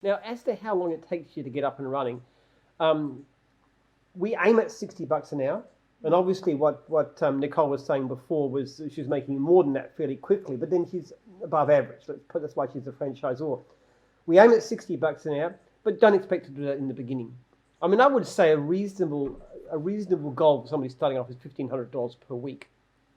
Now, as to how long it takes you to get up and running, we aim at $60 an hour. And obviously what Nicole was saying before was she was making more than that fairly quickly, but then she's above average. That's why she's a franchisor. We aim at $60 an hour, but don't expect to do that in the beginning. I mean, I would say a reasonable goal for somebody starting off is $1,500 per week.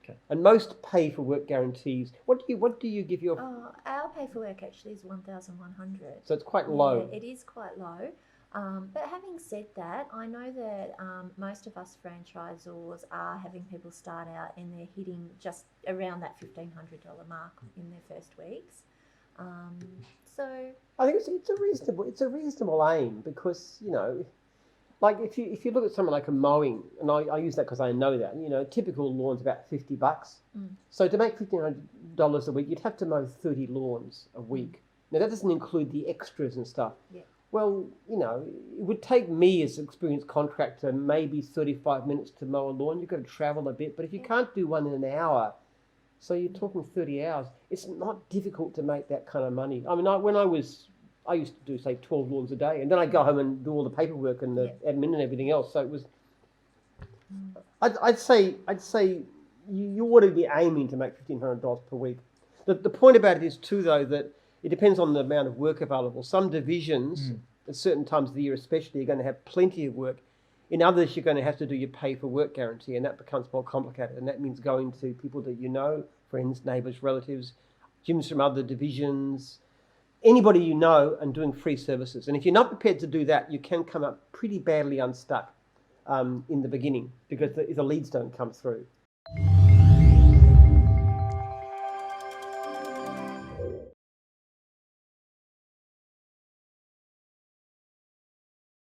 Okay. And most pay for work guarantees. What do you give your? Our pay for work actually is 1,100. So it's quite low. Yeah, it is quite low. But having said that, I know that most of us franchisors are having people start out and they're hitting just around that $1,500 mark in their first weeks. So I think it's a reasonable aim because like if you look at something like a mowing, and I use that because I know that typical lawn's about $50. So to make $1,500 a week, you'd have to mow 30 lawns a week. Now that doesn't include the extras and stuff. Yeah. Well, it would take me as an experienced contractor maybe 35 minutes to mow a lawn. You've got to travel a bit, but if you can't do one in an hour, so you're talking 30 hours, it's not difficult to make that kind of money. I mean, I used to do, say, 12 lawns a day, and then I'd go home and do all the paperwork and the admin and everything else. So it was, I'd say you ought to be aiming to make $1,500 per week. The point about it is too, though, that it depends on the amount of work available. Some divisions, at certain times of the year especially, are going to have plenty of work. In others, you're going to have to do your pay for work guarantee, and that becomes more complicated. And that means going to people that you know, friends, neighbours, relatives, gyms from other divisions, anybody you know, and doing free services. And if you're not prepared to do that, you can come up pretty badly unstuck in the beginning because the leads don't come through.